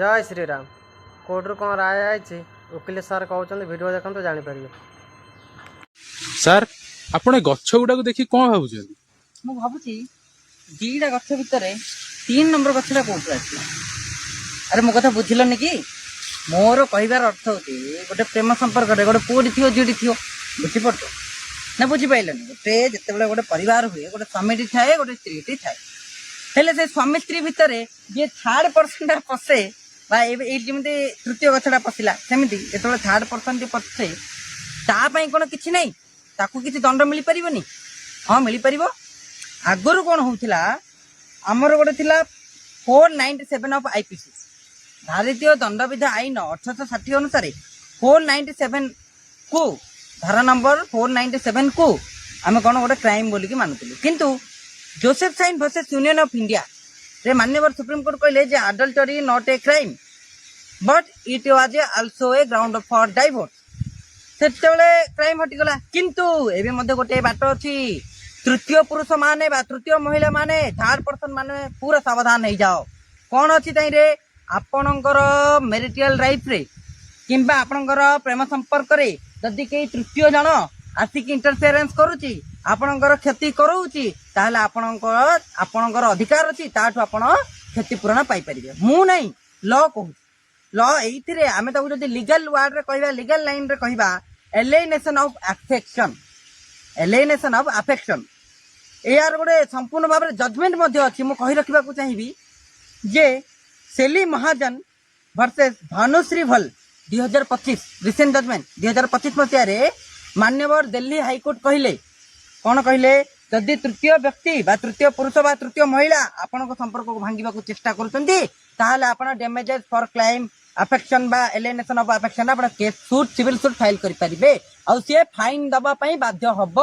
जय श्री राम। कोर्टर कौन राय आई वकिल सार कहते वीडियो देखते तो जापर। सार आपण गछ गुड़ा देखी कौन भावुं? ମୁଁ ଭାବୁଛି ଦିଟା ଗଛ ଭିତରେ 3 ନମ୍ବର ଗଛଟା କୋଉଠୁ ଆସିଲା। ଆରେ ମୋ କଥା ବୁଝିଲନି କି? ମୋର କହିବାର ଅର୍ଥ ହଉଛି ଗୋଟେ ପ୍ରେମ ସମ୍ପର୍କରେ ଗୋଟେ ପୁଅଟି ଥିବ ଝିଅଟି ଥିବ, ବୁଝିପାରୁଛ ନା ବୁଝିପାରିଲନି? ଗୋଟେ ଯେତେବେଳେ ଗୋଟେ ପରିବାର ହୁଏ, ଗୋଟେ ସ୍ୱାମୀଟି ଥାଏ, ଗୋଟେ ସ୍ତ୍ରୀଟି ଥାଏ। ହେଲେ ସେ ସ୍ୱାମୀ ସ୍ତ୍ରୀ ଭିତରେ ଯିଏ ଥାର୍ଡ ପର୍ସନଟା ପଶେ, ବା ଏଇ ଯେମିତି ତୃତୀୟ ଗଛଟା ପଶିଲା, ସେମିତି ଯେତେବେଳେ ଥାର୍ଡ ପର୍ସନଟି ପଶେ ତା ପାଇଁ କ'ଣ କିଛି ନାହିଁ? ତାକୁ କିଛି ଦଣ୍ଡ ମିଳିପାରିବନି? ହଁ ମିଳିପାରିବ। ଆଗରୁ କ'ଣ ହଉଥିଲା, ଆମର ଗୋଟେ ଥିଲା 497 ଅଫ୍ IPC, ଭାରତୀୟ ଦଣ୍ଡବିଧ ଆଇନ 1860 ଅନୁସାରେ 497 କୁ, ଧାରା ନମ୍ବର 497 କୁ ଆମେ କ'ଣ ଗୋଟେ କ୍ରାଇମ ବୋଲିକି ମାନୁଥିଲୁ। କିନ୍ତୁ Joseph Shine versus Union of India ରେ ମାନ୍ୟବର ସୁପ୍ରିମକୋର୍ଟ କହିଲେ ଯେ adultery not a crime but it was also a ground for divorce. ସେତେବେଳେ କ୍ରାଇମ ହଟିଗଲା। କିନ୍ତୁ ଏବେ ମଧ୍ୟ ଗୋଟେ ବାଟ ଅଛି। ତୃତୀୟ ପୁରୁଷ ମାନେ ବା ତୃତୀୟ ମହିଳା ମାନେ, ଥାର୍ଡ ପର୍ସନ ମାନେ ପୁରା ସାବଧାନ ହେଇଯାଅ। କ'ଣ ଅଛି ତାଇରେ? ଆପଣଙ୍କର ମ୍ୟାରିଟାଲ ଲାଇଫରେ କିମ୍ବା ଆପଣଙ୍କର ପ୍ରେମ ସମ୍ପର୍କରେ ଯଦି କେହି ତୃତୀୟ ଜଣ ଆସିକି ଇଣ୍ଟରଫିୟରେନ୍ସ କରୁଛି, ଆପଣଙ୍କର କ୍ଷତି କରଉଛି, ତାହେଲେ ଆପଣଙ୍କର ଅଧିକାର ଅଛି, ତାଠୁ ଆପଣ କ୍ଷତିପୂରଣ ପାଇପାରିବେ। ମୁଁ ନାହିଁ, ଲ କହୁଛି। ଲ ଏଇଥିରେ ଆମେ ତାକୁ ଯଦି ଲିଗାଲ ୱାର୍ଡରେ କହିବା, ଲିଗାଲ ଲାଇନରେ କହିବା, ଏଲିଏନେସନ ଅଫ ଆଫେକ୍ସନ। ଏଲିଏନେସନ ଅଫ ଆଫେକ୍ସନ ଏହାର ଗୋଟେ ସମ୍ପୂର୍ଣ୍ଣ ଭାବରେ ଜଜମେଣ୍ଟ ମଧ୍ୟ ଅଛି। ମୁଁ କହି ରଖିବାକୁ ଚାହିଁବି ଯେ ସେଲି ମହାଜନ ଭର୍ସେସ ଭାନୁଶ୍ରୀ ଭଲ 2025 ରିସେଣ୍ଟ ଜଜମେଣ୍ଟ 2025 ମସିହାରେ ମାନ୍ୟବର ଦିଲ୍ଲୀ ହାଇକୋର୍ଟ କହିଲେ, କ'ଣ କହିଲେ? ଯଦି ତୃତୀୟ ବ୍ୟକ୍ତି ବା ତୃତୀୟ ପୁରୁଷ ବା ତୃତୀୟ ମହିଳା ଆପଣଙ୍କ ସମ୍ପର୍କକୁ ଭାଙ୍ଗିବାକୁ ଚେଷ୍ଟା କରୁଛନ୍ତି, ତାହେଲେ ଆପଣ ଡ୍ୟାମେଜେସ୍ ଫର କ୍ଲାଇମ୍ ଆଫେକ୍ସନ ବା ଏଲିଏନେସନ ଅଫ ଆଫେକ୍ସନ ଆପଣ case suit, civil suit file କରିପାରିବେ। ଆଉ ସିଏ ଫାଇନ ଦବା ପାଇଁ ବାଧ୍ୟ ହବ।